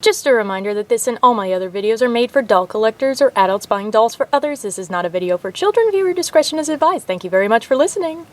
Just a reminder that this and all my other videos are made for doll collectors or adults buying dolls for others. This is not a video for children. Viewer discretion is advised. Thank you very much for listening.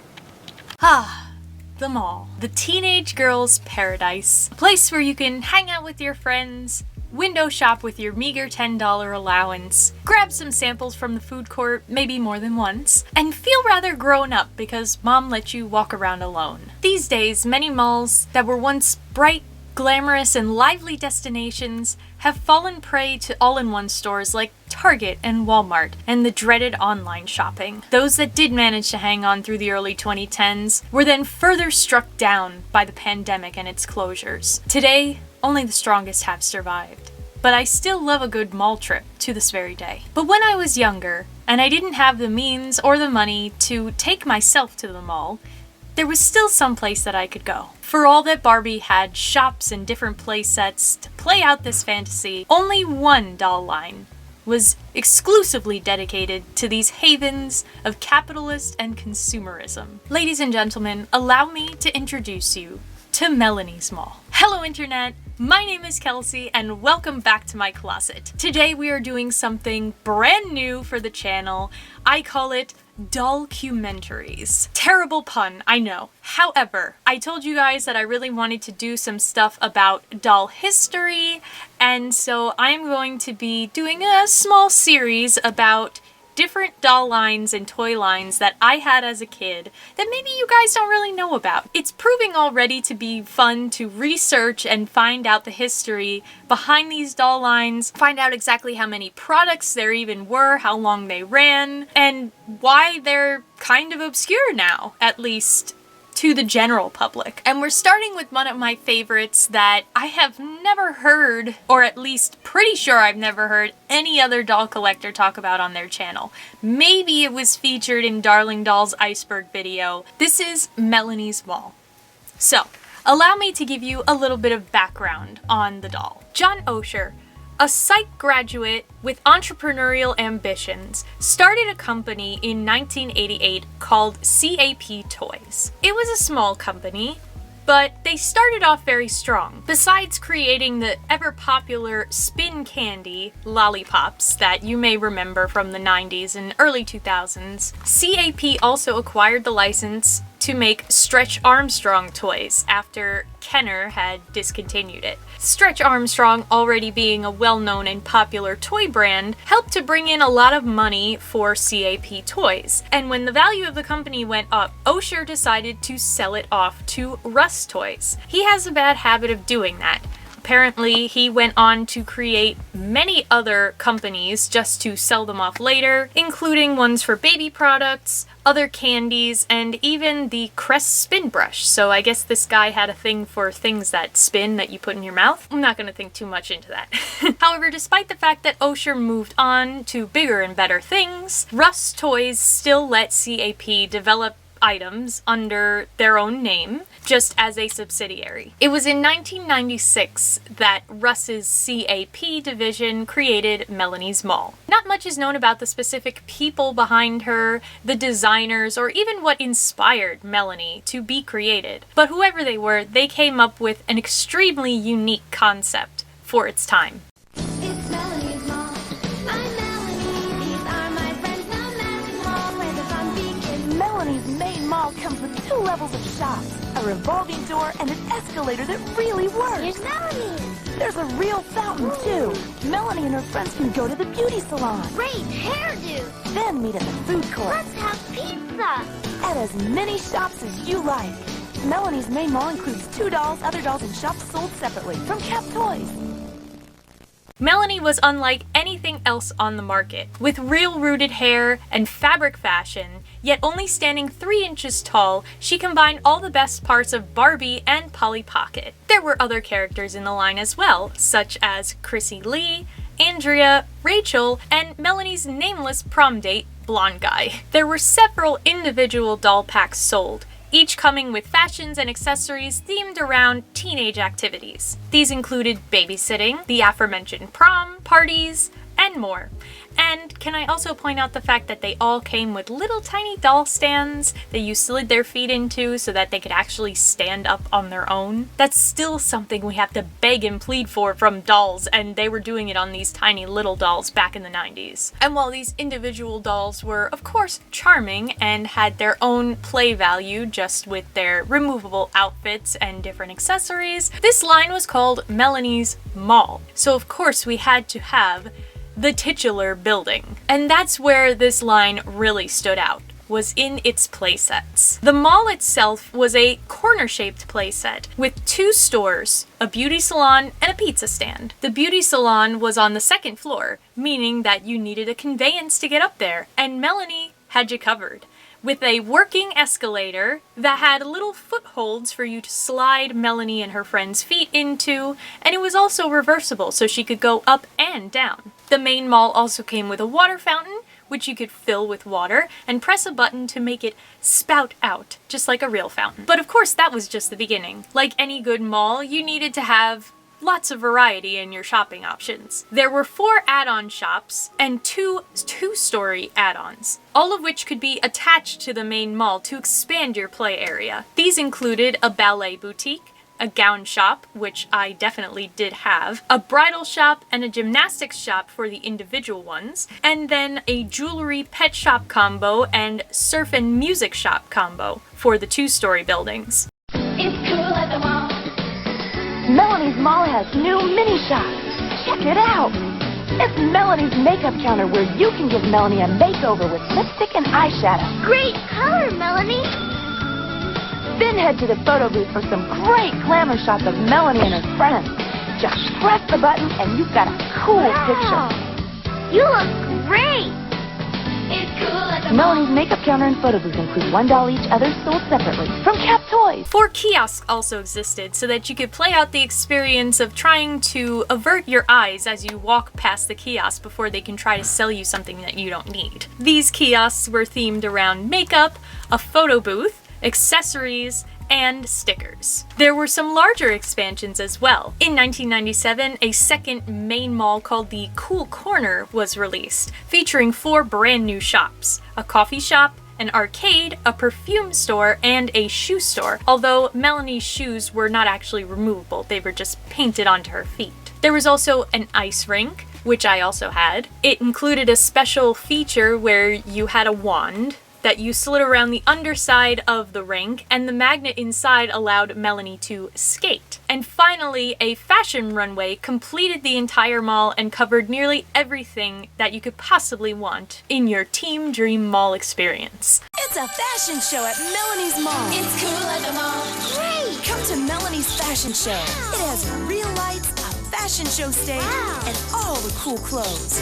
The mall. The teenage girl's paradise. A place where you can hang out with your friends, window shop with your meager $10 allowance, grab some samples from the food court, maybe more than once, and feel rather grown up because mom let you walk around alone. These days, many malls that were once bright, glamorous, and lively destinations have fallen prey to all-in-one stores like Target and Walmart and the dreaded online shopping. Those that did manage to hang on through the early 2010s were then further struck down by the pandemic and its closures. Today, only the strongest have survived. But I still love a good mall trip to this very day. But when I was younger, and I didn't have the means or the money to take myself to the mall, there was still some place that I could go. For all that Barbie had shops and different play sets to play out this fantasy, only one doll line was exclusively dedicated to these havens of capitalist and consumerism. Ladies and gentlemen, allow me to introduce you to Melanie's Mall. Hello Internet, my name is Kelsey and welcome back to my closet. Today we are doing something brand new for the channel. I call it Doll-cumentaries. Terrible pun, I know. However, I told you guys that I really wanted to do some stuff about doll history, and so I'm going to be doing a small series about different doll lines and toy lines that I had as a kid that maybe you guys don't really know about. It's proving already to be fun to research and find out the history behind these doll lines, find out exactly how many products there even were, how long they ran, and why they're kind of obscure now, at least to the general public. And we're starting with one of my favorites that I have never heard, or at least pretty sure I've never heard any other doll collector talk about on their channel. Maybe it was featured in Darling Doll's iceberg video. This is Melanie's Mall. So, allow me to give you a little bit of background on the doll. John Osher, a psych graduate with entrepreneurial ambitions, started a company in 1988 called CAP Toys. It was a small company, but they started off very strong. Besides creating the ever-popular spin candy lollipops that you may remember from the 90s and early 2000s, CAP also acquired the license to make Stretch Armstrong toys after Kenner had discontinued it. Stretch Armstrong, already being a well-known and popular toy brand, helped to bring in a lot of money for CAP Toys. And when the value of the company went up, Osher decided to sell it off to Russ Toys. He has a bad habit of doing that. Apparently, he went on to create many other companies just to sell them off later, including ones for baby products, other candies, and even the Crest spin brush. So I guess this guy had a thing for things that spin that you put in your mouth. I'm not going to think too much into that. However, despite the fact that Osher moved on to bigger and better things, Russ Toys still let CAP develop items under their own name, just as a subsidiary. It was in 1996 that Russ's CAP division created Melanie's Mall. Not much is known about the specific people behind her, the designers, or even what inspired Melanie to be created. But whoever they were, they came up with an extremely unique concept for its time. It's Melanie's Mall. I'm Melanie. These are my friends. No Melanie's Mall, where the fun begins. Melanie's main mall comes with 2 levels of shops, a revolving door, and an escalator that really works. Here's Melanie. There's a real fountain, too. Melanie and her friends can go to the beauty salon, Great hairdo. then meet at the food court, Let's have pizza. at as many shops as you like. Melanie's main mall includes 2 dolls, other dolls, and shops sold separately from Cap Toys. Melanie was unlike anything else on the market, with real rooted hair and fabric fashion, yet only standing 3 inches tall. She combined all the best parts of Barbie and Polly Pocket. There were other characters in the line as well, such as Chrissy Lee, Andrea, Rachel, and Melanie's nameless prom date, Blonde Guy. There were several individual doll packs sold, each coming with fashions and accessories themed around teenage activities. These included babysitting, the aforementioned prom, parties, and and more. And can I also point out the fact that they all came with little tiny doll stands that you slid their feet into so that they could actually stand up on their own? That's still something we have to beg and plead for from dolls, and they were doing it on these tiny little dolls back in the 90s. And while these individual dolls were, of course, charming and had their own play value just with their removable outfits and different accessories, this line was called Melanie's Mall. So of course we had to have the titular building. And that's where this line really stood out, was in its playsets. The mall itself was a corner-shaped playset with 2 stores, a beauty salon and a pizza stand. The beauty salon was on the 2nd floor, meaning that you needed a conveyance to get up there, and Melanie had you covered, with a working escalator that had little footholds for you to slide Melanie and her friends' feet into, and it was also reversible so she could go up and down. The main mall also came with a water fountain, which you could fill with water and press a button to make it spout out, just like a real fountain. But of course that was just the beginning. Like any good mall, you needed to have lots of variety in your shopping options. There were 4 add-on shops and 2 two-story add-ons, all of which could be attached to the main mall to expand your play area. These included a ballet boutique, a gown shop, which I definitely did have, a bridal shop and a gymnastics shop for the individual ones, and then a jewelry pet shop combo and surf and music shop combo for the 2-story buildings. It's cool at the mall. Melanie's Mall has new mini shops. Check it out. It's Melanie's makeup counter where you can give Melanie a makeover with lipstick and eyeshadow. Great color, Melanie. Then head to the photo booth for some great glamour shots of Melanie and her friends. Just press the button and you've got a cool picture. You look great. It's cool at the mall. Melanie's makeup counter and photo booth include $1 each, others sold separately. From Cap Toys. 4 kiosks also existed so that you could play out the experience of trying to avert your eyes as you walk past the kiosk before they can try to sell you something that you don't need. These kiosks were themed around makeup, a photo booth, accessories, and stickers. There were some larger expansions as well. In 1997, a second main mall called the Cool Corner was released, featuring 4 brand new shops: a coffee shop, an arcade, a perfume store, and a shoe store, although Melanie's shoes were not actually removable, they were just painted onto her feet. There was also an ice rink, which I also had. It included a special feature where you had a wand that you slid around the underside of the rink, and the magnet inside allowed Melanie to skate. And finally, a fashion runway completed the entire mall and covered nearly everything that you could possibly want in your Team Dream Mall experience. It's a fashion show at Melanie's Mall. It's cool at the mall. Great! Come to Melanie's fashion show. It has real lights, a fashion show stage, and all the cool clothes.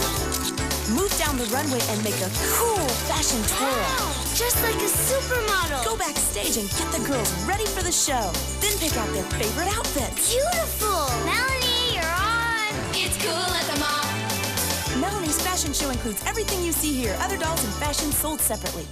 Move down the runway and make a cool fashion twirl. Just like a supermodel. Go backstage and get the girls ready for the show. Then pick out their favorite outfits. Beautiful. Melanie, you're on. It's cool at the mall. Melanie's fashion show includes everything you see here. Other dolls and fashion sold separately.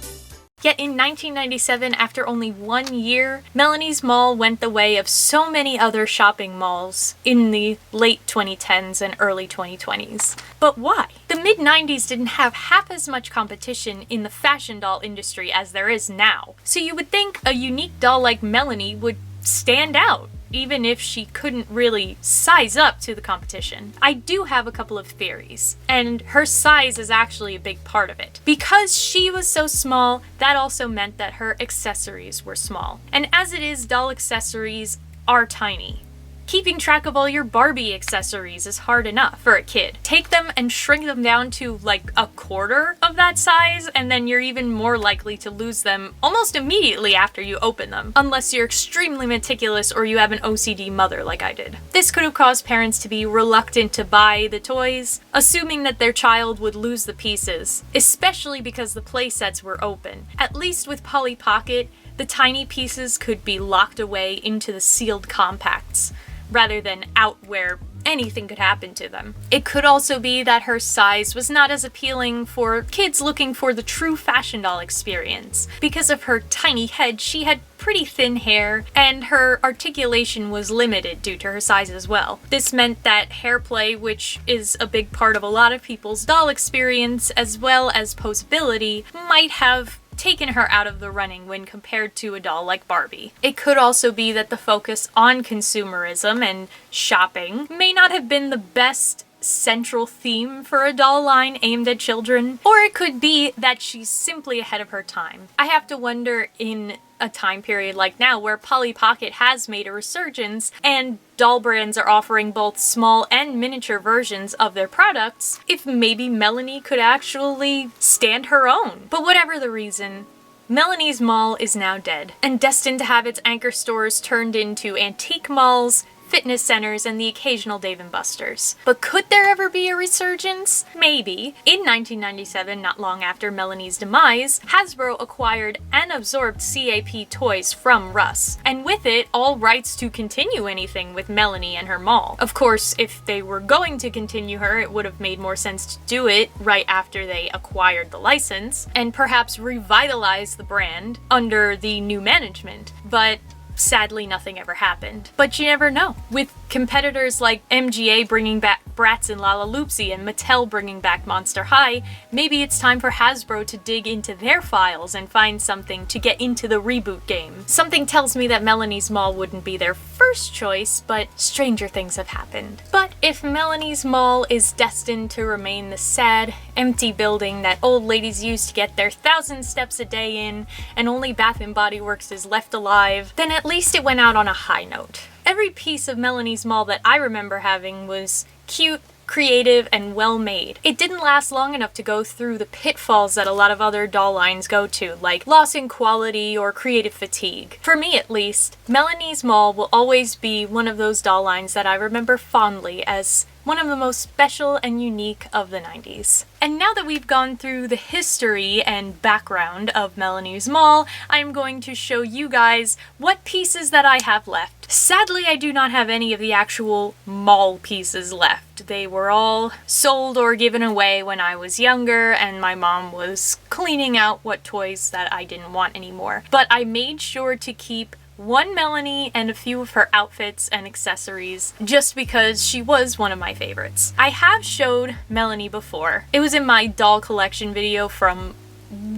Yet in 1997, after only 1 year, Melanie's Mall went the way of so many other shopping malls in the late 2010s and early 2020s. But why? The mid-90s didn't have half as much competition in the fashion doll industry as there is now. So you would think a unique doll like Melanie would stand out, even if she couldn't really size up to the competition. I do have a couple of theories, and her size is actually a big part of it. Because she was so small, that also meant that her accessories were small. And as it is, doll accessories are tiny. Keeping track of all your Barbie accessories is hard enough for a kid. Take them and shrink them down to like a quarter of that size, and then you're even more likely to lose them almost immediately after you open them, unless you're extremely meticulous or you have an OCD mother like I did. This could have caused parents to be reluctant to buy the toys, assuming that their child would lose the pieces, especially because the play sets were open. At least with Polly Pocket, the tiny pieces could be locked away into the sealed compacts, rather than out where anything could happen to them. It could also be that her size was not as appealing for kids looking for the true fashion doll experience. Because of her tiny head, she had pretty thin hair, and her articulation was limited due to her size as well. This meant that hair play, which is a big part of a lot of people's doll experience, as well as posability, might have taken her out of the running when compared to a doll like Barbie. It could also be that the focus on consumerism and shopping may not have been the best central theme for a doll line aimed at children, or it could be that she's simply ahead of her time. I have to wonder, in a time period like now where Polly Pocket has made a resurgence and doll brands are offering both small and miniature versions of their products, if maybe Melanie could actually stand her own. But whatever the reason, Melanie's Mall is now dead and destined to have its anchor stores turned into antique malls, fitness centers, and the occasional Dave & Buster's. But could there ever be a resurgence? Maybe. In 1997, not long after Melanie's demise, Hasbro acquired and absorbed CAP Toys from Russ, and with it, all rights to continue anything with Melanie and her mall. Of course, if they were going to continue her, it would have made more sense to do it right after they acquired the license, and perhaps revitalize the brand under the new management. But sadly, nothing ever happened. But you never know. With competitors like MGA bringing back Bratz and Lala Loopsy and Mattel bringing back Monster High, maybe it's time for Hasbro to dig into their files and find something to get into the reboot game. Something tells me that Melanie's Mall wouldn't be their first choice, but stranger things have happened. But if Melanie's Mall is destined to remain the sad, empty building that old ladies use to get their 1,000 steps a day in, and only Bath & Body Works is left alive, then at least it went out on a high note. Every piece of Melanie's Mall that I remember having was cute, creative, and well made. It didn't last long enough to go through the pitfalls that a lot of other doll lines go to, like loss in quality or creative fatigue. For me at least, Melanie's Mall will always be one of those doll lines that I remember fondly as one of the most special and unique of the 90s. And now that we've gone through the history and background of Melanie's Mall, I'm going to show you guys what pieces that I have left. Sadly, I do not have any of the actual mall pieces left. They were all sold or given away when I was younger, and my mom was cleaning out what toys that I didn't want anymore. But I made sure to keep one Melanie and a few of her outfits and accessories just because she was one of my favorites. I have showed Melanie before. It was in my doll collection video from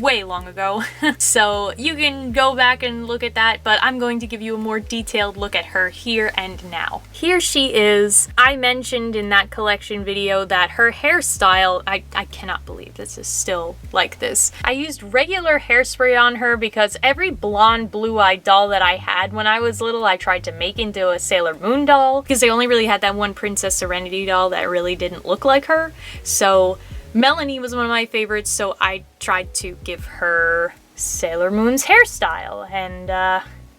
way long ago, so you can go back and look at that, but I'm going to give you a more detailed look at her here and now. Here she is. I mentioned in that collection video that her hairstyle, I cannot believe this is still like this. I used regular hairspray on her because every blonde blue-eyed doll that I had when I was little I tried to make into a Sailor Moon doll, because I only really had that one Princess Serenity doll that really didn't look like her. So Melanie was one of my favorites, so I tried to give her Sailor Moon's hairstyle, and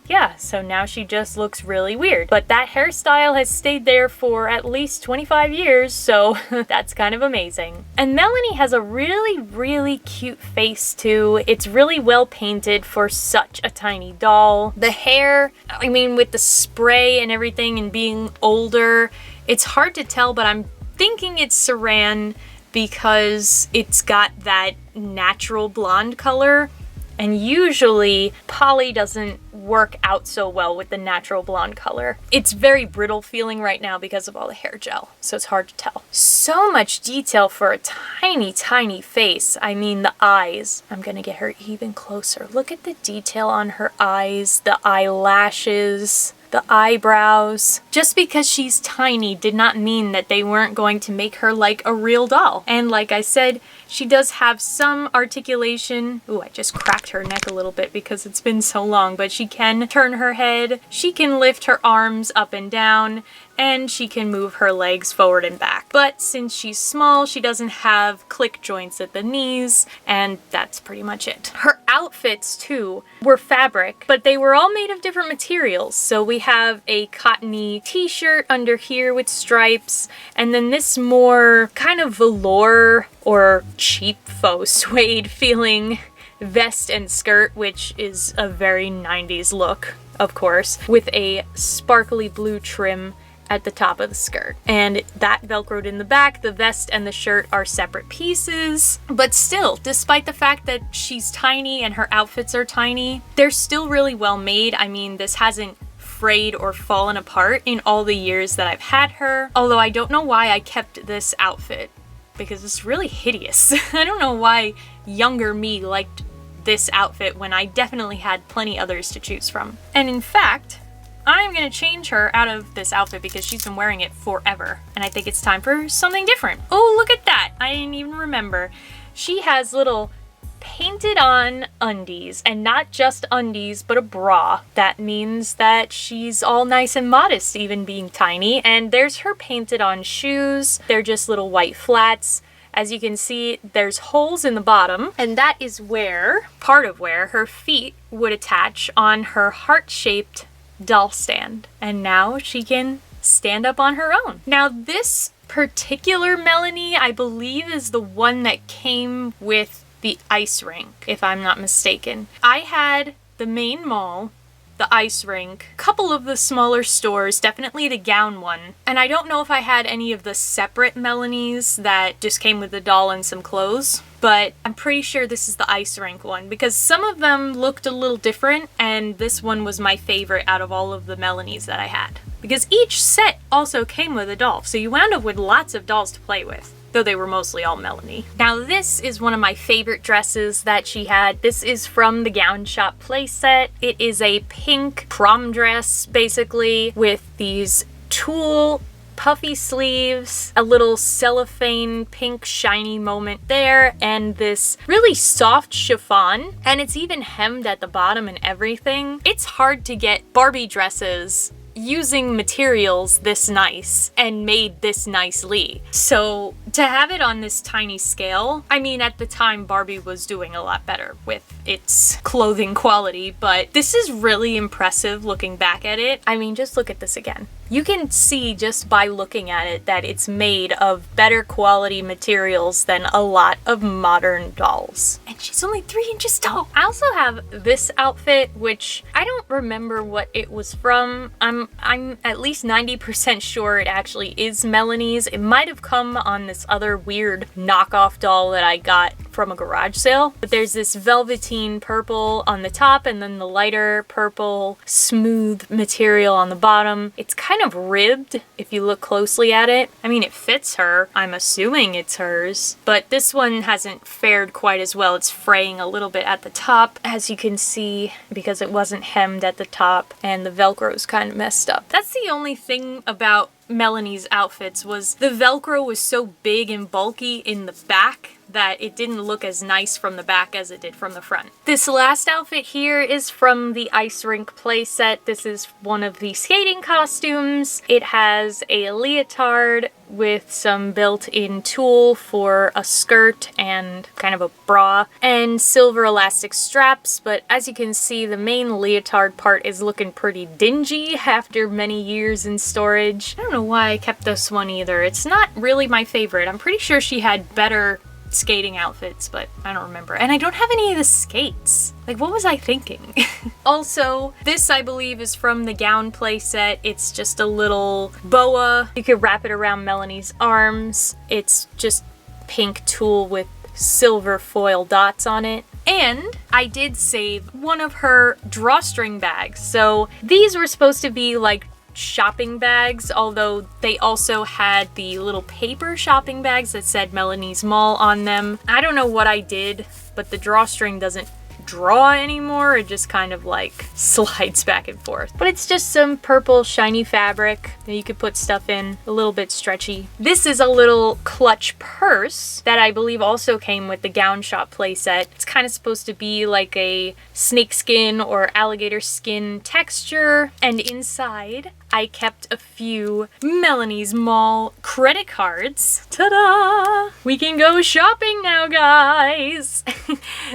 yeah, so now she just looks really weird. But that hairstyle has stayed there for at least 25 years, so that's kind of amazing. And Melanie has a really, really cute face too. It's really well painted for such a tiny doll. The hair, I mean, with the spray and everything and being older, it's hard to tell, but I'm thinking it's Saran, because it's got that natural blonde color, and usually Polly doesn't work out so well with the natural blonde color. It's very brittle feeling right now because of all the hair gel, so it's hard to tell. So much detail for a tiny, tiny face. I mean, the eyes. I'm gonna get her even closer. Look at the detail on her eyes, the eyelashes, the eyebrows. Just because she's tiny did not mean that they weren't going to make her like a real doll. And like I said, she does have some articulation. Ooh, I just cracked her neck a little bit because it's been so long, but she can turn her head, she can lift her arms up and down, and she can move her legs forward and back. But since she's small, she doesn't have click joints at the knees, and that's pretty much it. Her outfits, too, were fabric, but they were all made of different materials. So we have a cottony t-shirt under here with stripes, and then this more kind of velour or cheap faux suede feeling vest and skirt, which is a very 90s look, of course, with a sparkly blue trim at the top of the skirt. And that velcroed in the back. The vest and the shirt are separate pieces. But still, despite the fact that she's tiny and her outfits are tiny, they're still really well made. I mean, this hasn't frayed or fallen apart in all the years that I've had her. Although I don't know why I kept this outfit, because it's really hideous. I don't know why younger me liked this outfit when I definitely had plenty others to choose from. And in fact, I'm gonna change her out of this outfit because she's been wearing it forever. And I think it's time for something different. Oh, look at that. I didn't even remember. She has little painted on undies, and not just undies, but a bra. That means that she's all nice and modest, even being tiny. And there's her painted on shoes. They're just little white flats. As you can see, there's holes in the bottom, and that is where, part of where, her feet would attach on her heart-shaped doll stand. And now she can stand up on her own. Now this particular Melanie, I believe, is the one that came with the ice rink, if I'm not mistaken. I had the main mall, the ice rink, a couple of the smaller stores, definitely the gown one. And I don't know if I had any of the separate Melanies that just came with the doll and some clothes, but I'm pretty sure this is the ice rink one because some of them looked a little different, and this one was my favorite out of all of the Melanies that I had. Because each set also came with a doll, so you wound up with lots of dolls to play with, though they were mostly all Melanie. Now this is one of my favorite dresses that she had. This is from the Gown Shop playset. It is a pink prom dress, basically, with these tulle puffy sleeves, a little cellophane pink shiny moment there, and this really soft chiffon, and it's even hemmed at the bottom and everything. It's hard to get Barbie dresses using materials this nice and made this nicely. So to have it on this tiny scale, I mean, at the time Barbie was doing a lot better with its clothing quality, but this is really impressive looking back at it. I mean, just look at this again. You can see just by looking at it that it's made of better quality materials than a lot of modern dolls. And she's only 3 inches tall. I also have this outfit, which I don't remember what it was from. I'm at least 90% sure it actually is Melanie's. It might have come on this other weird knockoff doll that I got from a garage sale. But there's this velveteen purple on the top and then the lighter purple smooth material on the bottom. It's kind of ribbed if you look closely at it. I mean, it fits her. I'm assuming it's hers. But this one hasn't fared quite as well. It's fraying a little bit at the top, as you can see, because it wasn't hemmed at the top and the Velcro's kind of messed up. That's the only thing about Melanie's outfits, was the Velcro was so big and bulky in the back that it didn't look as nice from the back as it did from the front. This last outfit here is from the Ice Rink playset. This is one of the skating costumes. It has a leotard with some built-in tulle for a skirt and kind of a bra, and silver elastic straps, but as you can see, the main leotard part is looking pretty dingy after many years in storage. I don't know why I kept this one either. It's not really my favorite. I'm pretty sure she had better skating outfits, but I don't remember. And I don't have any of the skates. Like, what was I thinking? Also, this I believe is from the Gown playset. It's just a little boa. You could wrap it around Melanie's arms. It's just pink tulle with silver foil dots on it. And I did save one of her drawstring bags. So these were supposed to be like shopping bags, although they also had the little paper shopping bags that said Melanie's Mall on them. I don't know what I did, but the drawstring doesn't draw anymore. It just kind of like slides back and forth. But it's just some purple shiny fabric that you could put stuff in, a little bit stretchy. This is a little clutch purse that I believe also came with the Gown Shop playset. It's kind of supposed to be like a snakeskin or alligator skin texture, and inside I kept a few Melanie's Mall credit cards. Ta-da! We can go shopping now, guys!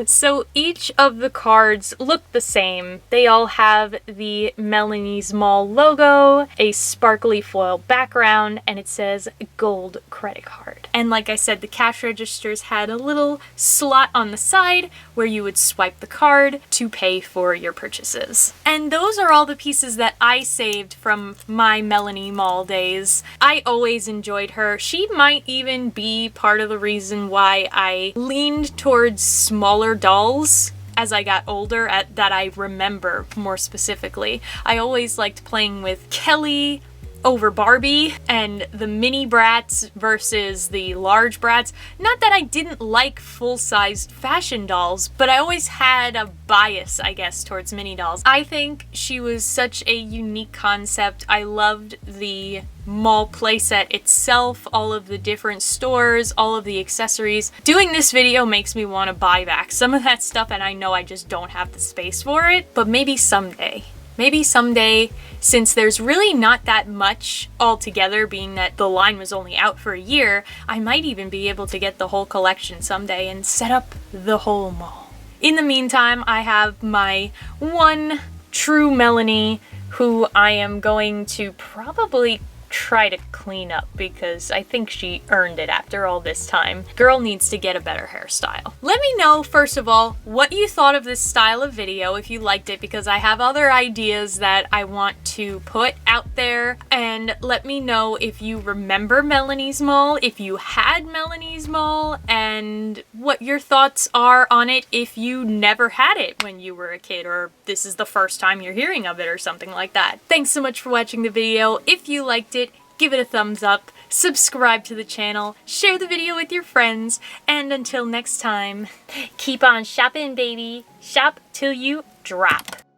So each of the cards look the same. They all have the Melanie's Mall logo, a sparkly foil background, and it says gold credit card. And like I said, the cash registers had a little slot on the side where you would swipe the card to pay for your purchases. And those are all the pieces that I saved from my Melanie Mall days. I always enjoyed her. She might even be part of the reason why I leaned towards smaller dolls as I got older, that I remember more specifically. I always liked playing with Kelly over Barbie and the mini brats versus the large brats. Not that I didn't like full-sized fashion dolls, but I always had a bias, I guess, towards mini dolls. I think she was such a unique concept. I loved the mall playset itself, all of the different stores, all of the accessories. Doing this video makes me want to buy back some of that stuff, and I know I just don't have the space for it, but maybe someday. Maybe someday, since there's really not that much altogether, being that the line was only out for a year, I might even be able to get the whole collection someday and set up the whole mall. In the meantime, I have my one true Melanie, who I am going to probably try to clean up because I think she earned it after all this time. Girl needs to get a better hairstyle. Let me know, first of all, what you thought of this style of video, if you liked it, because I have other ideas that I want to put out there. And let me know if you remember Melanie's Mall, if you had Melanie's Mall, and what your thoughts are on it if you never had it when you were a kid, or this is the first time you're hearing of it or something like that. Thanks so much for watching the video. If you liked it, give it a thumbs up, subscribe to the channel, share the video with your friends, and until next time, keep on shopping, baby. Shop till you drop.